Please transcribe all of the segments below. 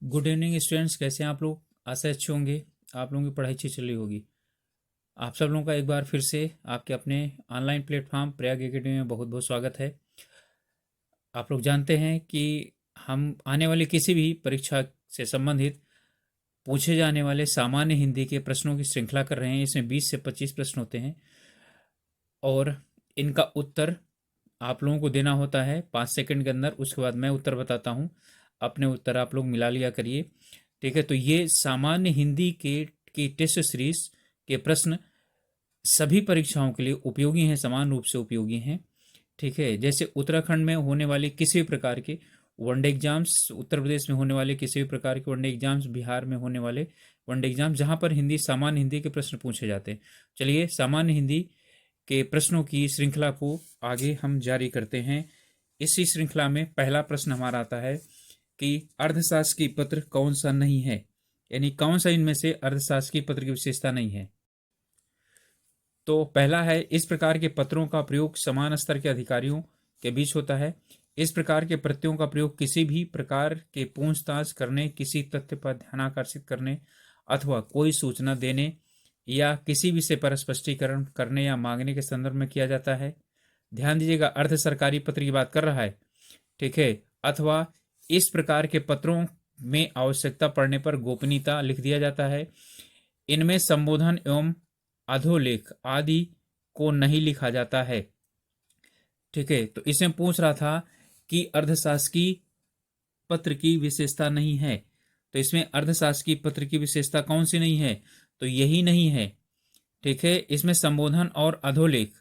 Good evening students, कैसे हैं आप लोग। आशा अच्छे होंगे, आप लोगों की पढ़ाई अच्छी चल रही होगी। आप सब लोगों का एक बार फिर से आपके अपने ऑनलाइन प्लेटफॉर्म प्रयाग एकेडमी में बहुत बहुत स्वागत है। आप लोग जानते हैं कि हम आने वाली किसी भी परीक्षा से संबंधित पूछे जाने वाले सामान्य हिंदी के प्रश्नों की श्रृंखला कर रहे हैं। इसमें 20 से 25 प्रश्न होते हैं और इनका उत्तर आप लोगों को देना होता है 5 सेकंड के अंदर। उसके बाद मैं उत्तर बताता हूँ, अपने उत्तर आप लोग मिला लिया करिए। ठीक है, तो ये सामान्य हिंदी के की टेस्ट सीरीज के प्रश्न सभी परीक्षाओं के लिए उपयोगी हैं, समान रूप से उपयोगी हैं। ठीक है, जैसे उत्तराखंड में होने वाले किसी भी प्रकार के वनडे एग्जाम्स, उत्तर प्रदेश में होने वाले किसी भी प्रकार के वनडे एग्जाम्स, बिहार में होने वाले वनडे एग्जाम, जहाँ पर हिंदी सामान्य हिंदी के प्रश्न पूछे जाते हैं। चलिए सामान्य हिंदी के प्रश्नों की श्रृंखला को आगे हम जारी करते हैं। इसी श्रृंखला में पहला प्रश्न हमारा आता है कि अर्धशासकीय पत्र कौन सा नहीं है, यानी कौन सा इनमें से अर्धशासकीय पत्र की विशेषता नहीं है। तो पहला है, इस प्रकार के पत्रों का प्रयोग समान स्तर के अधिकारियों के बीच होता है। इस प्रकार के प्रत्ययों का प्रयोग किसी भी प्रकार के पूछताछ करने, किसी तथ्य पर ध्यान आकर्षित करने अथवा कोई सूचना देने या किसी विषय पर स्पष्टीकरण करने या मांगने के संदर्भ में किया जाता है। ध्यान दीजिएगा, अर्ध सरकारी पत्र की बात कर रहा है। ठीक है, अथवा इस प्रकार के पत्रों में आवश्यकता पड़ने पर गोपनीयता लिख दिया जाता है। इनमें संबोधन एवं अधोलेख आदि को नहीं लिखा जाता है। ठीक है, तो इसमें पूछ रहा था कि अर्धशासकीय पत्र की विशेषता नहीं है, तो इसमें अर्धशासकीय पत्र की विशेषता कौन सी नहीं है, तो यही नहीं है। ठीक है, इसमें संबोधन और अधोलेख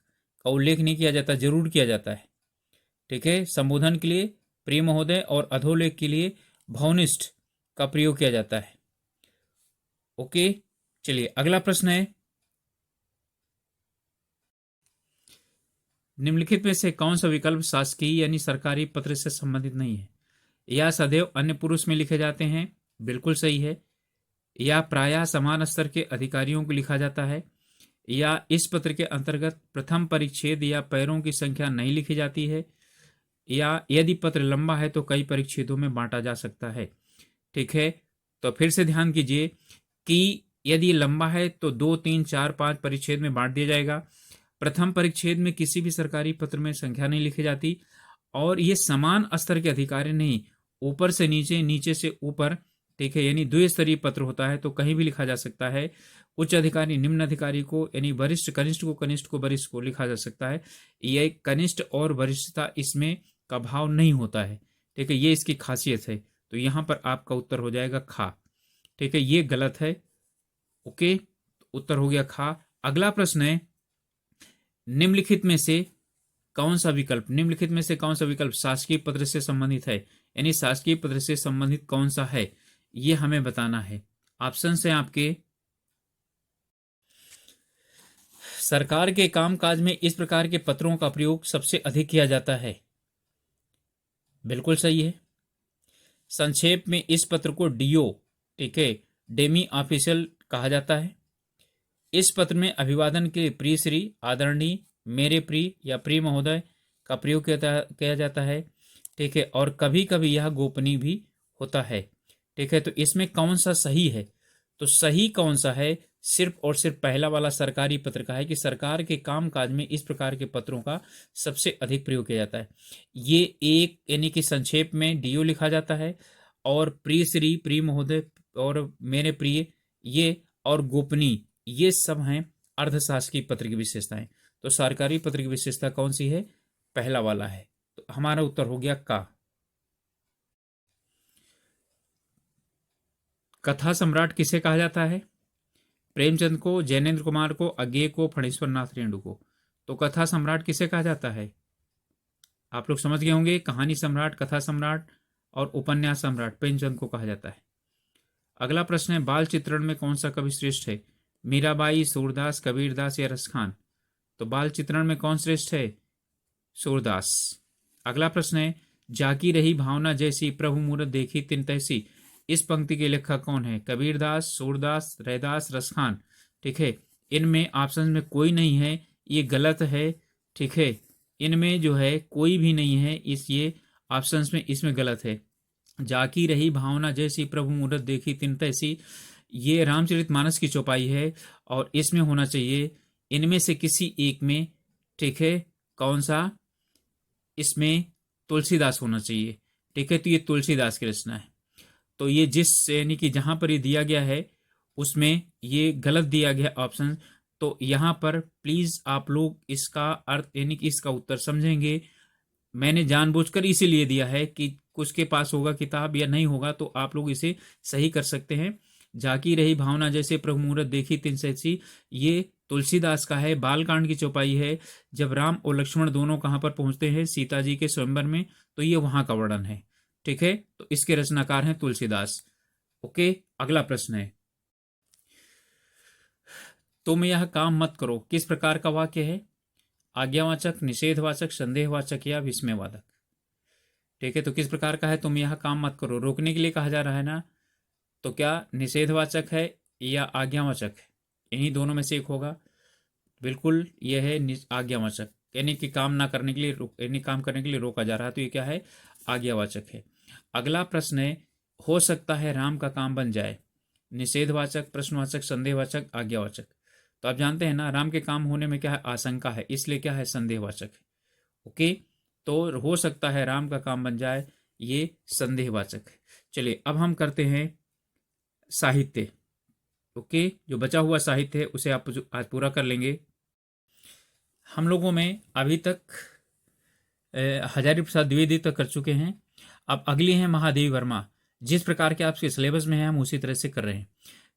का उल्लेख नहीं किया जाता, जरूर किया जाता है। ठीक है, संबोधन के लिए प्रिय महोदय और अधोलेख के लिए भौनिष्ठ का प्रयोग किया जाता है। ओके, चलिए अगला प्रश्न है, निम्नलिखित में से कौन सा विकल्प शासकीय यानी सरकारी पत्र से संबंधित नहीं है। या सदैव अन्य पुरुष में लिखे जाते हैं, बिल्कुल सही है। या प्रायः समान स्तर के अधिकारियों को लिखा जाता है। या इस पत्र के अंतर्गत प्रथम परिच्छेद या पैरों की संख्या नहीं लिखी जाती है। या यदि पत्र लंबा है तो कई परिच्छेदों में बांटा जा सकता है। ठीक है, तो फिर से ध्यान कीजिए कि यदि लंबा है तो 2, 3, 4, 5 परिच्छेद में बांट दिया जाएगा। प्रथम परिच्छेद में किसी भी सरकारी पत्र में संख्या नहीं लिखी जाती, और ये समान स्तर के अधिकारी नहीं, ऊपर से नीचे, नीचे से ऊपर। ठीक है, यानी द्विस्तरीय पत्र होता है तो कहीं भी लिखा जा सकता है। उच्च अधिकारी निम्न अधिकारी को, यानी वरिष्ठ कनिष्ठ को, कनिष्ठ को वरिष्ठ को लिखा जा सकता है। यह कनिष्ठ और वरिष्ठता इसमें का भाव नहीं होता है। ठीक है, ये इसकी खासियत है। तो यहां पर आपका उत्तर हो जाएगा खा। ठीक है, ये गलत है। ओके, उत्तर हो गया खा। अगला प्रश्न है, निम्नलिखित में से कौन सा विकल्प शासकीय पत्र से संबंधित है, यानी शासकीय पत्र से संबंधित कौन सा है, ये हमें बताना है। ऑप्शन है आपके, सरकार के कामकाज में इस प्रकार के पत्रों का प्रयोग सबसे अधिक किया जाता है, बिल्कुल सही है। संक्षेप में इस पत्र को डीओ, ठीक है, डेमी ऑफिशियल कहा जाता है। इस पत्र में अभिवादन के प्रिय श्री, आदरणीय, मेरे प्रिय या प्रिय महोदय का प्रयोग किया जाता है। ठीक है, और कभी कभी यह गोपनीय भी होता है। ठीक है, तो इसमें कौन सा सही है, तो सही कौन सा है, सिर्फ और सिर्फ पहला वाला सरकारी पत्र का है कि सरकार के कामकाज में इस प्रकार के पत्रों का सबसे अधिक प्रयोग किया जाता है। ये एक, यानी कि संक्षेप में डीओ लिखा जाता है, और प्रिय श्री, प्रिय महोदय और मेरे प्रिय, ये और गोपनीय, ये सब हैं अर्धशासकीय पत्र की विशेषताएं। तो सरकारी पत्र की विशेषता कौन सी है, पहला वाला है। तो हमारा उत्तर हो गया का। कथा सम्राट किसे कहा जाता है, प्रेमचंद को, जैनेन्द्र कुमार को, अज्ञेय को, फणीश्वर नाथ रेणु को। तो कथा सम्राट किसे कहा जाता है, आप लोग समझ गए होंगे। कहानी सम्राट, कथा सम्राट और उपन्यास सम्राट प्रेमचंद को कहा जाता है। अगला प्रश्न है, बाल चित्रण में कौन सा कवि श्रेष्ठ है, मीराबाई, सूरदास, कबीरदास या रसखान। तो बाल चित्रण में कौन श्रेष्ठ है, सूरदास। अगला प्रश्न है, जाकी रही भावना जैसी, प्रभु मूरत देखी तिन तैसी। इस पंक्ति के लेखक कौन है, कबीरदास, सूरदास, रैदास, रसखान। ठीक है, इनमें ऑप्शन में कोई नहीं है, ये गलत है। ठीक है, इनमें जो है कोई भी नहीं है, इस ये ऑप्शन में, इसमें गलत है। जाकी रही भावना जैसी प्रभु मूरत देखी तिन तैसी। ये रामचरितमानस की चौपाई है और इसमें होना चाहिए इनमें से किसी एक में, ठीक है, कौन सा, इसमें तुलसीदास होना चाहिए, ठीक है। तो ये तुलसीदास की रचना है। तो ये जिस यानी कि जहां पर ये दिया गया है उसमें ये गलत दिया गया ऑप्शन। तो यहाँ पर प्लीज आप लोग इसका अर्थ यानी कि इसका उत्तर समझेंगे। मैंने जानबूझकर इसीलिए दिया है कि कुछ के पास होगा किताब या नहीं होगा तो आप लोग इसे सही कर सकते हैं। जाकी रही भावना जैसे प्रभु मूरत देखी तिन तैसी, ये तुलसीदास का है, बालकांड की चौपाई है। जब राम और लक्ष्मण दोनों कहाँ पर पहुंचते हैं, सीता जी के स्वयंवर में, तो ये वहां का वर्णन है, ठीक है। तो इसके रचनाकार हैं तुलसीदास। ओके, अगला प्रश्न है, तुम यह काम मत करो किस प्रकार का वाक्य है? आज्ञावाचक, निषेधवाचक, संदेहवाचक या विस्मयवाचक, ठीक है। तो किस प्रकार का है? तुम यह काम मत करो, रोकने के लिए कहा जा रहा है ना, तो क्या निषेधवाचक है या आज्ञावाचक है? इन्हीं दोनों में से एक होगा। बिल्कुल यह है आज्ञावाचक, यानी कि काम ना करने के लिए, यानी काम करने के लिए रोका जा रहा है, तो ये क्या है? आज्ञावाचक है। अगला प्रश्न है, हो सकता है राम का काम बन जाए, निषेधवाचक, प्रश्नवाचक, संदेहवाचक, आज्ञावाचक। तो आप जानते हैं ना, राम के काम होने में क्या है? आशंका है, इसलिए क्या है? संदेहवाचक है। ओके, तो हो सकता है राम का काम बन जाए, ये संदेहवाचक है। चलिए अब हम करते हैं साहित्य। ओके, जो बचा हुआ साहित्य है उसे आप आज पूरा कर लेंगे। हम लोगों में अभी तक हजारी प्रसाद द्विवेदी तक कर चुके हैं। अब अगली है महादेवी वर्मा। जिस प्रकार के आपके सिलेबस में है हम उसी तरह से कर रहे हैं,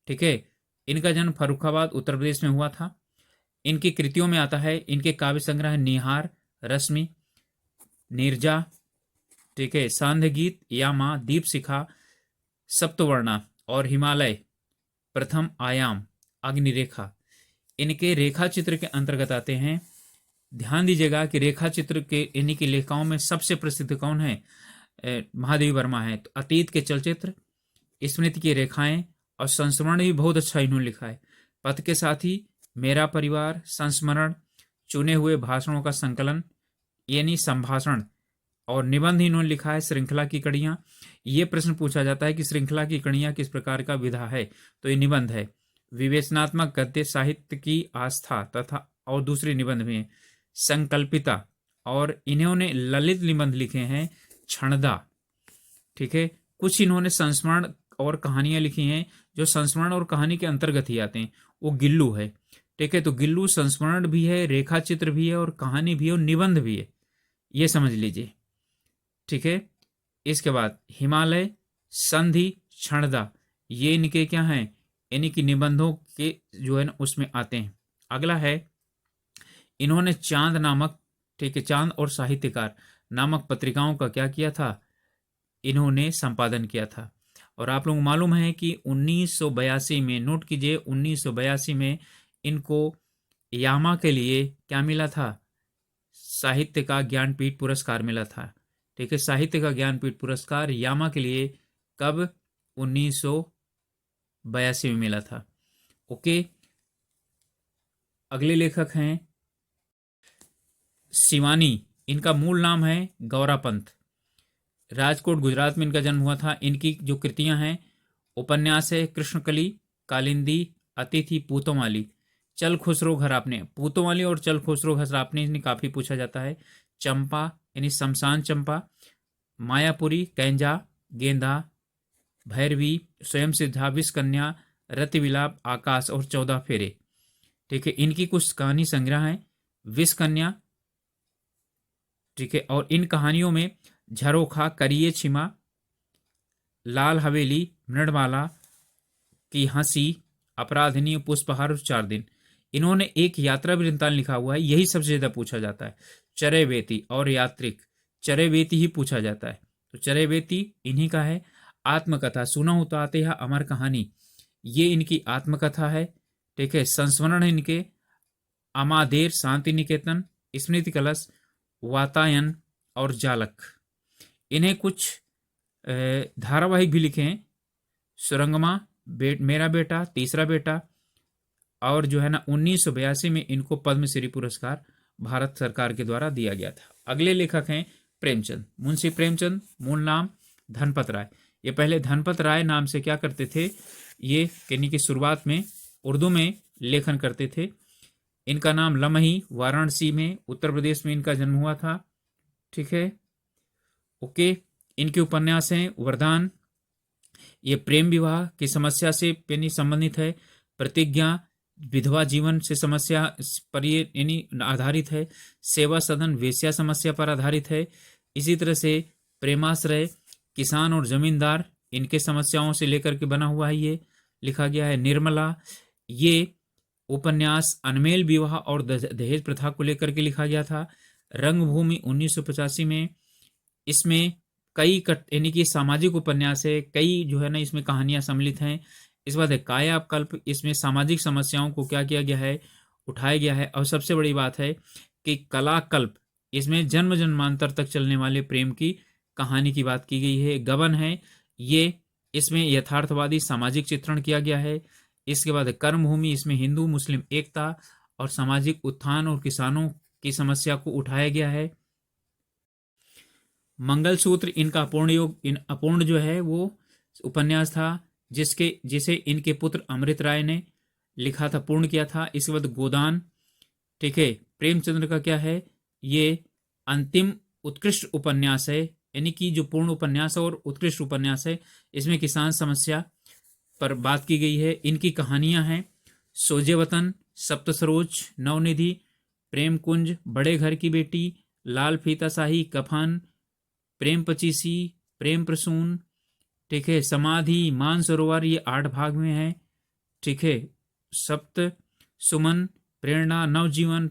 ठीक है। इनका जन्म फर्रुखाबाद उत्तर प्रदेश में हुआ था। इनकी कृतियों में आता है, इनके काव्य संग्रह निहार, रश्मि, नीरजा, ठीक है, सांध्य गीत, यामा, दीप शिखा, सप्तवर्णा और हिमालय, प्रथम आयाम, अग्निरेखा। इनके रेखा चित्र के अंतर्गत आते हैं। ध्यान दीजिएगा कि रेखा चित्र के इन्हीं की लेखकों में सबसे प्रसिद्ध कौन है? महादेवी वर्मा है। तो अतीत के चलचित्र, स्मृति की रेखाएं और संस्मरण भी बहुत अच्छा इन्होंने लिखा है। पथ के साथी, मेरा परिवार, संस्मरण, चुने हुए भाषणों का संकलन यानी संभाषण, और निबंध इन्होंने लिखा है श्रृंखला की कड़ियां। ये प्रश्न पूछा जाता है कि श्रृंखला की कड़ियां किस प्रकार का विधा है, तो ये निबंध है। विवेचनात्मक गद्य साहित्य की आस्था तथा, और दूसरे निबंध में संकल्पिता, और इन्होंने ललित निबंध लिखे हैं, क्षणदा, ठीक है। कुछ इन्होंने संस्मरण और कहानियां लिखी हैं जो संस्मरण और कहानी के अंतर्गत ही आते हैं, वो गिल्लू है, ठीक है। तो गिल्लू संस्मरण भी है, रेखा चित्र भी है और कहानी भी है और निबंध भी है, ये समझ लीजिए, ठीक है। इसके बाद हिमालय, संधि, क्षणदा, ये इनके क्या हैं? इनकी निबंधों के जो है ना उसमें आते हैं। अगला है, इन्होंने चांद नामक, ठीक है, चांद और साहित्यकार नामक पत्रिकाओं का क्या किया था? इन्होंने संपादन किया था। और आप लोगों को मालूम है कि 1982 में, नोट कीजिए, 1982 में इनको यामा के लिए क्या मिला था? साहित्य का ज्ञानपीठ पुरस्कार मिला था, ठीक है। साहित्य का ज्ञानपीठ पुरस्कार यामा के लिए कब? 1982 में मिला था। ओके, अगले लेखक हैं शिवानी। इनका मूल नाम है गौरापंत। राजकोट गुजरात में इनका जन्म हुआ था। इनकी जो कृतियां हैं, उपन्यास है कृष्णकली, कालिंदी, अतिथि, पूतोमाली, चल खुसरो घर आपने। पूतोमाली और चल खुसरो घर आपने इन्हें काफी पूछा जाता है। चंपा यानी शमशान चंपा, मायापुरी, कैंजा, गेंदा, भैरवी, स्वयं सिद्धा, विष कन्या, रति विलाप, आकाश और 14 फेरे, ठीक है। इनकी कुछ कहानी संग्रह है, विष कन्या, ठीक है। और इन कहानियों में झरोखा, करिए छिमा, लाल हवेली, मृणमाला की हंसी, अपराधिनी, पुष्पहार और 4 दिन। इन्होंने एक यात्रा वृत्तांत लिखा हुआ है, यही सबसे ज्यादा पूछा जाता है। चरैवेती और यात्रिक, चरैवेती ही पूछा जाता है, तो चरैवेती इन्हीं का है। आत्मकथा, सुना हो तो आते हैं अमर कहानी, ये इनकी आत्मकथा है, ठीक है। संस्मरण है इनके अमादेर, शांति निकेतन, स्मृति कलश, वातायन और जालक। इन्हें कुछ धारावाहिक भी लिखे हैं, सुरंगमा, मेरा बेटा, तीसरा बेटा, और जो है ना 1982 में इनको पद्मश्री पुरस्कार भारत सरकार के द्वारा दिया गया था। अगले लेखक हैं प्रेमचंद। मुंशी प्रेमचंद, मूल नाम धनपत राय। ये पहले धनपत राय नाम से क्या करते थे, ये यानी कि शुरुआत में उर्दू में लेखन करते थे। इनका नाम लमही, वाराणसी में उत्तर प्रदेश में इनका जन्म हुआ था। ठीक है, ओके। इनके उपन्यास हैं वरदान, ये प्रेम विवाह की समस्या से यानी संबंधित है। प्रतिज्ञा विधवा जीवन से समस्या पर ये यानी आधारित है। सेवा सदन वेश्या समस्या पर आधारित है। इसी तरह से प्रेमाश्रय किसान और जमींदार इनके समस्याओं से लेकर के बना हुआ है, ये लिखा गया है। निर्मला, ये उपन्यास अनमेल विवाह और दहेज प्रथा को लेकर के लिखा गया था। रंगभूमि 1985 में, इसमें कई यानी कि सामाजिक उपन्यास है, कई जो है ना इसमें कहानियां सम्मिलित हैं। इस बात है कायाकल्प, इसमें सामाजिक समस्याओं को क्या किया गया है, उठाया गया है। और सबसे बड़ी बात है कि कलाकल्प, इसमें जन्म जन्मांतर तक चलने वाले प्रेम की कहानी की बात की गई है। गबन है, ये इसमें यथार्थवादी सामाजिक चित्रण किया गया है। इसके बाद कर्मभूमि, इसमें हिंदू मुस्लिम एकता और सामाजिक उत्थान और किसानों की समस्या को उठाया गया है। मंगलसूत्र इनका अपूर्ण जो है वो उपन्यास था, जिसे इनके पुत्र अमृत राय ने लिखा था, पूर्ण किया था। इसके बाद गोदान, ठीक है, प्रेमचंद्र का क्या है, ये अंतिम उत्कृष्ट उपन्यास है, यानी कि जो पूर्ण उपन्यास और उत्कृष्ट उपन्यास है, इसमें किसान समस्या पर बात की गई है। इनकी कहानियां हैं सोजे वतन, सप्तसरोज, नवनिधि, प्रेम कुंज, बड़े घर की बेटी, लाल फीताशाही, कफन, प्रेम पचीसी, प्रेम प्रसून, ठीक है, समाधि, मानसरोवर, ये 8 भाग में है। ठीक है, सप्त सुमन, प्रेरणा, नवजीवन,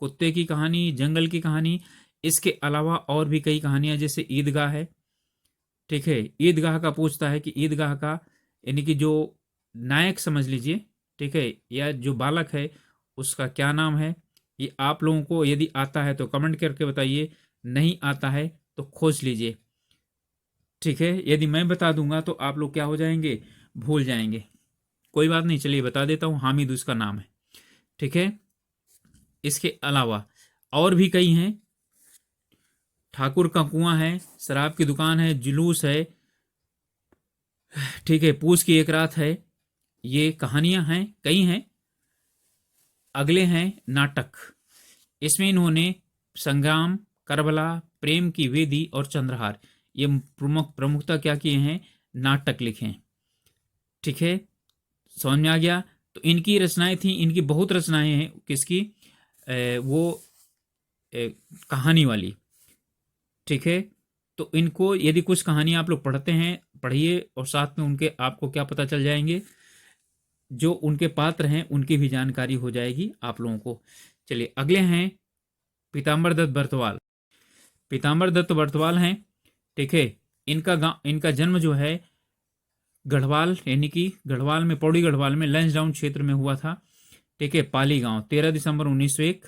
कुत्ते की कहानी, जंगल की कहानी। इसके अलावा और भी कई कहानियां, जैसे ईदगाह है। ठीक है, ईदगाह का पूछता है कि ईदगाह का यानी कि जो नायक समझ लीजिए, ठीक है, या जो बालक है उसका क्या नाम है। ये आप लोगों को यदि आता है तो कमेंट करके बताइए, नहीं आता है तो खोज लीजिए। ठीक है, यदि मैं बता दूंगा तो आप लोग क्या हो जाएंगे, भूल जाएंगे। कोई बात नहीं, चलिए बता देता हूँ, हामिद उसका नाम है। ठीक है, इसके अलावा और भी कई हैं। ठाकुर का कुआं है, शराब की दुकान है, जुलूस है, ठीक है, पूस की एक रात है। ये कहानियां हैं, कई हैं। अगले हैं नाटक। इसमें इन्होंने संग्राम, करबला, प्रेम की वेदी और चंद्रहार, ये प्रमुखता क्या किए हैं, नाटक लिखे हैं। ठीक है, समझ में आ गया। तो इनकी रचनाएं थी, इनकी बहुत रचनाएं हैं, किसकी, कहानी वाली। ठीक है, तो इनको यदि कुछ कहानी आप लोग पढ़ते हैं, पढ़िए, और साथ में उनके आपको क्या पता चल जाएंगे, जो उनके पात्र हैं उनकी भी जानकारी हो जाएगी आप लोगों को। चलिए अगले हैं पीताम्बर दत्त बर्तवाल। पीताम्बर दत्त बर्तवाल हैं, ठीक है, इनका जन्म जो है गढ़वाल, यानी कि गढ़वाल में, पौड़ी गढ़वाल में लंसडाउन क्षेत्र में हुआ था। ठीक है, पाली गांव, 13 दिसंबर 1901,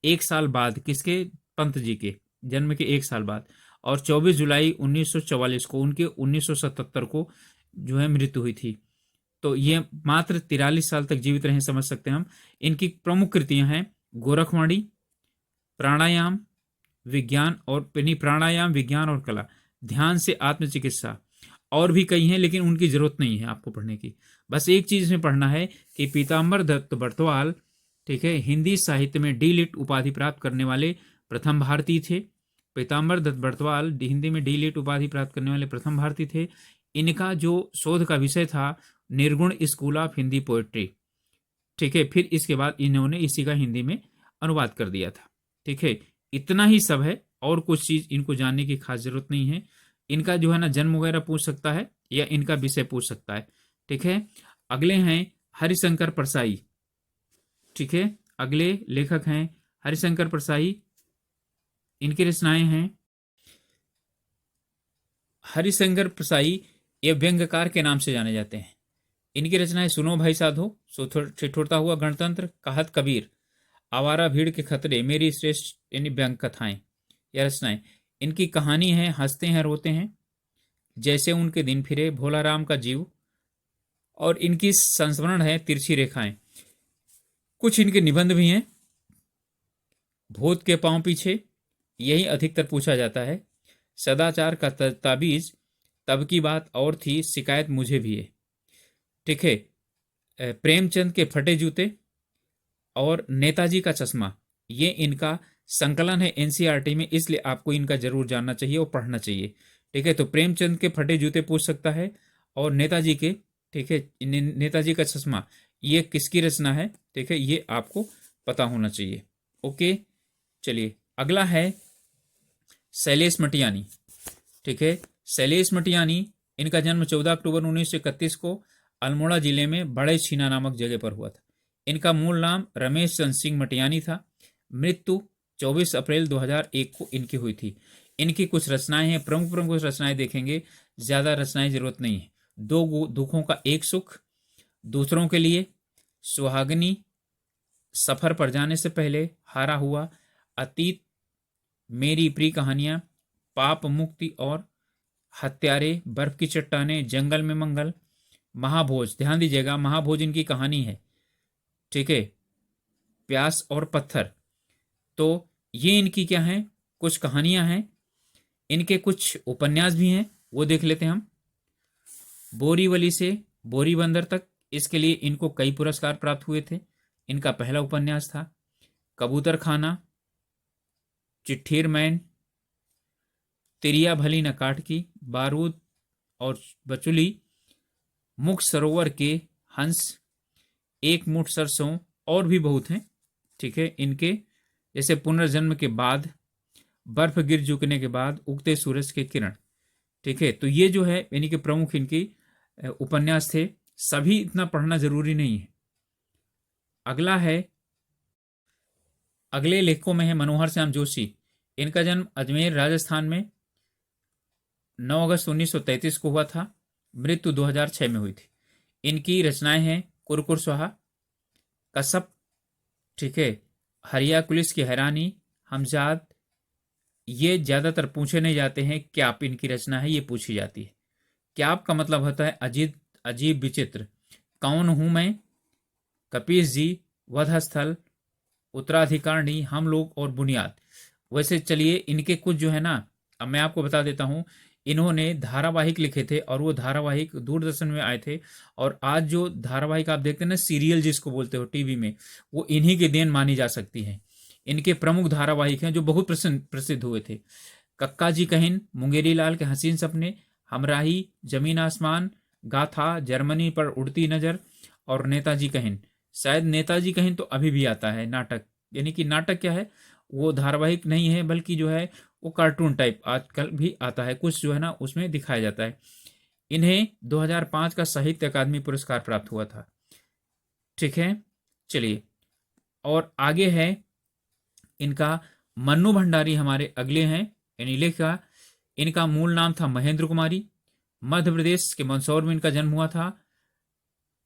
एक साल बाद किसके, पंत जी के जन्म के एक साल बाद। और 24 जुलाई 1944 को उनके 1977 को जो है मृत्यु हुई थी। तो ये मात्र 43 साल तक जीवित रहे, समझ सकते हैं हम। इनकी प्रमुख कृतियां हैं गोरखवाणी, प्राणायाम, विज्ञान और प्राणायाम, विज्ञान और कला, ध्यान से आत्मचिकित्सा, और भी कई हैं, लेकिन उनकी जरूरत नहीं है आपको पढ़ने की। बस एक चीज इसमें पढ़ना है कि पीताम्बर दत्त बर्तवाल, ठीक है, हिंदी साहित्य में डी.लिट उपाधि प्राप्त करने वाले प्रथम भारतीय थे। पीताम्बर दत्त बर्तवाल हिंदी में डी.लिट उपाधि प्राप्त करने वाले प्रथम भारतीय थे। इनका जो शोध का विषय था निर्गुण स्कूल ऑफ हिंदी पोएट्री। ठीक है, फिर इसके बाद इन्होंने इसी का हिंदी में अनुवाद कर दिया था। ठीक है, इतना ही सब है, और कुछ चीज इनको जानने की खास जरूरत नहीं है। इनका जो है ना जन्म वगैरह पूछ सकता है, या इनका विषय पूछ सकता है। ठीक है, अगले हैं हरिशंकर परसाई। ठीक है, अगले लेखक हैं हरिशंकर परसाई। इनकी रचनाएं हैं, हरिशंकर परसाई ये व्यंग्यकार के नाम से जाने जाते हैं। इनकी रचनाएं सुनो भाई साधो, ठिठुरता हुआ गणतंत्र, कहत कबीर, आवारा भीड़ के खतरे, मेरी श्रेष्ठ यानी व्यंग कथाएं, या रचनाएं। इनकी कहानी है हंसते हैं रोते हैं, जैसे उनके दिन फिरे, भोला राम का जीव, और इनकी संस्मरण है तिरछी रेखाएं। कुछ इनके निबंध भी हैं, भूत के पांव पीछे, यही अधिकतर पूछा जाता है, सदाचार का ताबीज, तब की बात और थी, शिकायत मुझे भी है। ठीक है, प्रेमचंद के फटे जूते और नेताजी का चश्मा, ये इनका संकलन है एनसीईआरटी में, इसलिए आपको इनका जरूर जानना चाहिए और पढ़ना चाहिए। ठीक है, तो प्रेमचंद के फटे जूते पूछ सकता है, और नेताजी के, ठीक है, नेताजी का चश्मा, ये किसकी रचना है? ठीक है, ये आपको पता होना चाहिए। ओके, चलिए अगला है शैलेश मटियानी। ठीक है, शैलेश मटियानी, इनका जन्म 14 अक्टूबर 1931 को अल्मोड़ा जिले में बड़े छीना नामक जगह पर हुआ था। इनका मूल नाम रमेश चंद्र सिंह मटियानी था। मृत्यु 24 अप्रैल 2001 को इनकी हुई थी। इनकी कुछ रचनाएं हैं, प्रमुख प्रमुख कुछ रचनाएं देखेंगे, ज्यादा रचनाएं जरूरत नहीं है। दो दुखों का एक सुख, दूसरों के लिए, सुहागनी, सफर पर जाने से पहले, हारा हुआ, अतीत, मेरी प्रिय कहानियां, पाप मुक्ति और हत्यारे, बर्फ की चट्टाने, जंगल में मंगल, महाभोज, ध्यान दीजिएगा महाभोज इनकी कहानी है। ठीक है, प्यास और पत्थर, तो ये इनकी क्या है, कुछ कहानियां हैं। इनके कुछ उपन्यास भी हैं, वो देख लेते हैं हम। बोरीवली से बोरीबंदर तक, इसके लिए इनको कई पुरस्कार प्राप्त हुए थे। इनका पहला उपन्यास था। कबूतर खाना, चिट्ठीर मैन, तिरिया भली न काट की, बारूद और बचुली, मुख सरोवर के हंस, एक मुठ सरसों, और भी बहुत हैं। ठीक है, इनके जैसे पुनर्जन्म के बाद, बर्फ गिर झुकने के बाद, उगते सूरज के किरण। ठीक है, तो ये जो है यानी कि प्रमुख इनकी उपन्यास थे। सभी इतना पढ़ना जरूरी नहीं है। अगला है, अगले लेखकों में है मनोहर श्याम जोशी। इनका जन्म अजमेर राजस्थान में 9 अगस्त 1933 को हुआ था। मृत्यु 2006 में हुई थी। इनकी रचनाएं हैं कुरकुर स्वाहा, कसब, ठीक है, हरिया कुलिस की हैरानी, हमजाद। ये ज्यादातर पूछे नहीं जाते हैं। क्या आप इनकी रचना है, ये पूछी जाती है। क्या आपका मतलब होता है अजीब अजीब विचित्र, कौन हूं मैं, कपीस जी, वधस्थल, उत्तराधिकारणी, हम लोग और बुनियाद। वैसे चलिए इनके कुछ जो है ना, अब मैं आपको बता देता हूं। इन्होंने धारावाहिक लिखे थे और वो धारावाहिक दूरदर्शन में आए थे। और आज जो धारावाहिक आप देखते हैं ना, सीरियल जिसको बोलते हो टीवी में, वो इन्हीं की देन मानी जा सकती है। इनके प्रमुख धारावाहिक हैं जो बहुत प्रसिद्ध हुए थे। कक्का जी कहिन, मुंगेरी लाल के हसीन सपने, हमराही, जमीन आसमान, गाथा, जर्मनी पर उड़ती नजर, और नेताजी कहिन। शायद नेताजी कहिन तो अभी भी आता है नाटक, यानी कि नाटक क्या है, वो धारावाहिक नहीं है बल्कि जो है वो कार्टून टाइप आजकल भी आता है, कुछ जो है ना उसमें दिखाया जाता है। इन्हें 2005 का साहित्य अकादमी पुरस्कार प्राप्त हुआ था। ठीक है, चलिए और आगे है इनका मन्नू भंडारी, हमारे अगले हैं यानी लेखिका। इनका मूल नाम था महेंद्र कुमारी। मध्य प्रदेश के मंदसौर में इनका जन्म हुआ था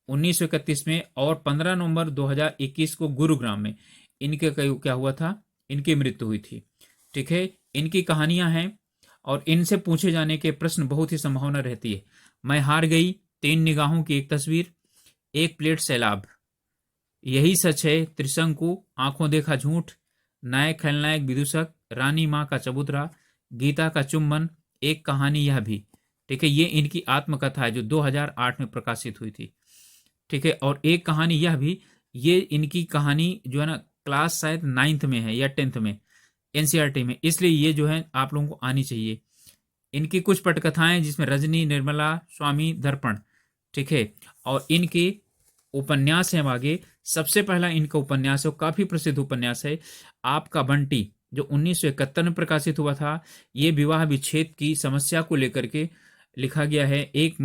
1931 में, और 15 नवंबर 2021 को गुरुग्राम में इनके क्या हुआ था, इनकी मृत्यु हुई थी। ठीक है, इनकी कहानियां हैं और इनसे पूछे जाने के प्रश्न बहुत ही संभावना रहती है। मैं हार गई, 3 निगाहों की एक तस्वीर, एक प्लेट सैलाब, यही सच है, त्रिशंकु, आंखों देखा झूठ, नायक खलनायक विदूषक, रानी माँ का चबूतरा, गीता का चुम्बन, एक कहानी यह भी। ठीक है, ये इनकी आत्मकथा है जो 2008 में प्रकाशित हुई थी। ठीक है, और एक कहानी यह भी, ये इनकी कहानी जो है ना क्लास शायद 9th में है या 10th में एनसीईआरटी में, इसलिए ये जो है आप लोगों को आनी चाहिए। इनकी कुछ पटकथाएं जिसमें रजनी, निर्मला, स्वामी, दर्पण। ठीक है, और इनके उपन्यास हैं आगे। सबसे पहला इनका उपन्यास है, काफी प्रसिद्ध उपन्यास है, आपका बंटी, जो 1971 में प्रकाशित हुआ था। ये विवाह विच्छेद की समस्या को लेकर के लिखा गया है। एक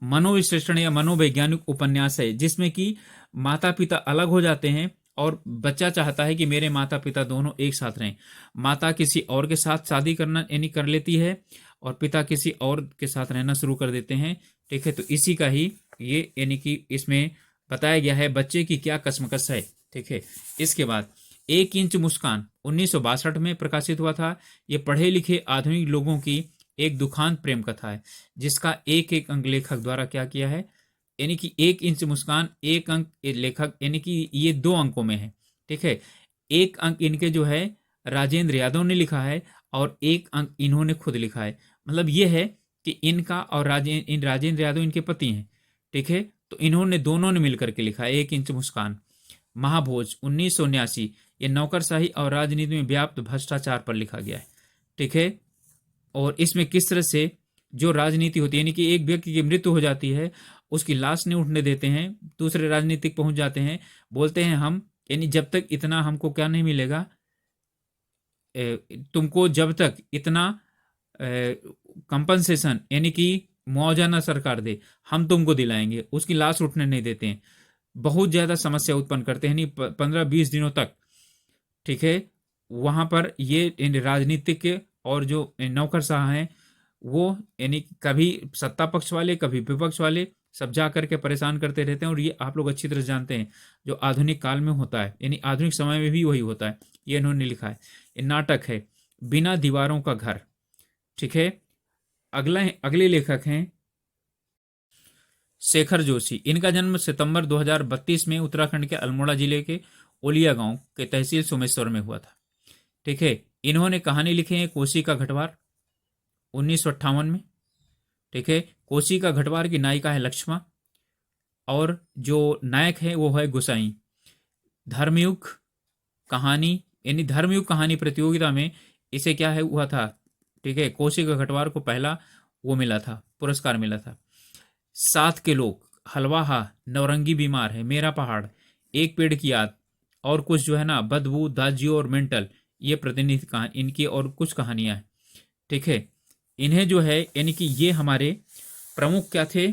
मनोविश्लेषण या मनोवैज्ञानिक उपन्यास है जिसमें कि माता पिता अलग हो जाते हैं और बच्चा चाहता है कि मेरे माता पिता दोनों एक साथ रहें। माता किसी और के साथ शादी करना यानी कर लेती है और पिता किसी और के साथ रहना शुरू कर देते हैं। ठीक है, तो इसी का ही ये यानी कि इसमें बताया गया है बच्चे की क्या कसमकस है। ठीक है, इसके बाद 1 इंच मुस्कान 1962 में प्रकाशित हुआ था। ये पढ़े लिखे आधुनिक लोगों की एक दुखांत प्रेम कथा है जिसका एक एक अंक लेखक द्वारा क्या किया है, यानी कि 1 इंच मुस्कान, एक अंक लेखक, यानी कि ये 2 अंकों में है। ठीक है, एक अंक इनके जो है राजेंद्र यादव ने लिखा है और एक अंक इन्होंने खुद लिखा है। मतलब ये है कि इनका और राजेंद्र यादव इनके पति हैं, ठीक है। तो इन्होंने दोनों ने मिलकर के लिखा है 1 इंच मुस्कान। महाभोज 1979, ये नौकरशाही और राजनीति में व्याप्त भ्रष्टाचार पर लिखा गया है, ठीक है। और इसमें किस तरह से जो राजनीति होती है, यानी कि एक व्यक्ति की मृत्यु हो जाती है, उसकी लाश नहीं उठने देते हैं, दूसरे राजनीतिक पहुंच जाते हैं, बोलते हैं हम, यानी जब तक इतना हमको क्या नहीं मिलेगा, तुमको जब तक इतना कंपनसेशन यानी कि मुआवजा ना सरकार दे, हम तुमको दिलाएंगे, उसकी लाश उठने नहीं देते हैं। बहुत ज़्यादा समस्या उत्पन्न करते हैं, नहीं 15-20 दिनों तक, ठीक है। वहाँ पर ये राजनीतिक और जो नौकरशाह हैं वो यानी कभी सत्ता पक्ष वाले कभी विपक्ष वाले सब जा करके परेशान करते रहते हैं। और ये आप लोग अच्छी तरह जानते हैं जो आधुनिक काल में होता है, यानी आधुनिक समय में भी वही होता है। ये इन्होंने लिखा है, ये नाटक है बिना दीवारों का घर, ठीक है। अगले लेखक हैं शेखर जोशी। इनका जन्म सितंबर 2032 में उत्तराखंड के अल्मोड़ा जिले के ओलिया गांव के तहसील सोमेश्वर में हुआ था, ठीक है। इन्होंने कहानी लिखी है कोसी का घटवार 1958 में, ठीक है। कोसी का घटवार की नायिका है लक्ष्मा और जो नायक है वो है गुसाई। धर्मयुग कहानी यानी धर्मयुग कहानी प्रतियोगिता में इसे क्या है हुआ था, ठीक है। कोसी का घटवार को पहला वो मिला था, पुरस्कार मिला था। साथ के लोग, हलवाहा, नौरंगी बीमार है, मेरा पहाड़, एक पेड़ की याद और कुछ जो है ना बदबू, दाजियो और मेंटल, ये प्रतिनिधि कहानी इनकी और कुछ कहानियां हैं, ठीक है। इन्हें जो है यानी कि ये हमारे प्रमुख क्या थे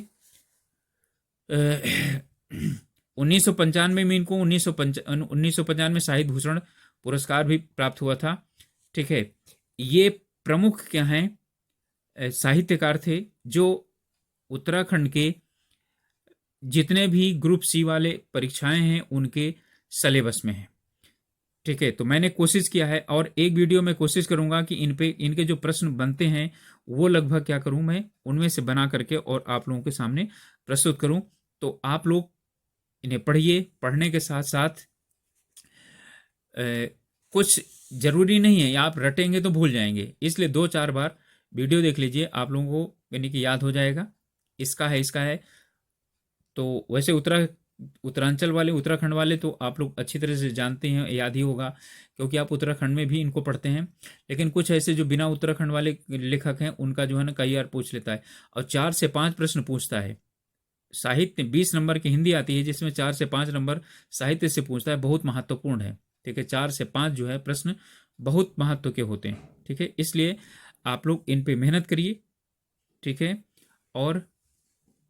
1995 में इनको 1995 में साहित्य भूषण पुरस्कार भी प्राप्त हुआ था, ठीक है। ये प्रमुख क्या हैं साहित्यकार थे जो उत्तराखंड के जितने भी ग्रुप सी वाले परीक्षाएं हैं उनके सिलेबस में है, ठीक है। तो मैंने कोशिश किया है और एक वीडियो में कोशिश करूंगा कि इनके जो प्रश्न बनते हैं वो लगभग क्या करूं मैं उनमें से बना करके और आप लोगों के सामने प्रस्तुत करूं। तो आप लोग इन्हें पढ़िए, पढ़ने के साथ साथ कुछ जरूरी नहीं है आप रटेंगे तो भूल जाएंगे, इसलिए 2-4 बार वीडियो देख लीजिए, आप लोगों को यानी कि याद हो जाएगा। इसका है तो वैसे उत्तरांचल वाले, उत्तराखंड वाले तो आप लोग अच्छी तरह से जानते हैं, याद ही होगा क्योंकि आप उत्तराखंड में भी इनको पढ़ते हैं। लेकिन कुछ ऐसे जो बिना उत्तराखंड वाले लेखक हैं उनका जो है ना कई बार पूछ लेता है और 4 से 5 प्रश्न पूछता है। साहित्य 20 नंबर की हिंदी आती है जिसमें 4 से 5 नंबर साहित्य से पूछता है, बहुत महत्वपूर्ण है, ठीक है। 4 से 5 जो है प्रश्न बहुत महत्व के होते हैं, ठीक है। इसलिए आप लोग इन पे मेहनत करिए, ठीक है। और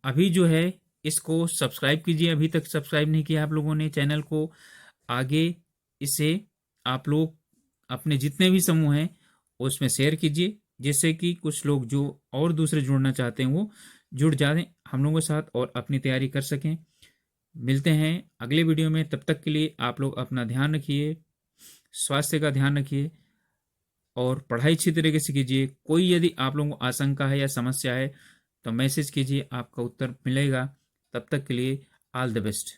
अभी जो है इसको सब्सक्राइब कीजिए, अभी तक सब्सक्राइब नहीं किया आप लोगों ने चैनल को, आगे इसे आप लोग अपने जितने भी समूह हैं उसमें शेयर कीजिए जिससे कि कुछ लोग जो और दूसरे जुड़ना चाहते हैं वो जुड़ जाएं हम लोगों के साथ और अपनी तैयारी कर सकें। मिलते हैं अगले वीडियो में, तब तक के लिए आप लोग अपना ध्यान रखिए, स्वास्थ्य का ध्यान रखिए और पढ़ाई अच्छी तरीके से कीजिए। कोई यदि आप लोगों को आशंका है या समस्या है तो मैसेज कीजिए, आपका उत्तर मिलेगा। तब तक के लिए ऑल द बेस्ट।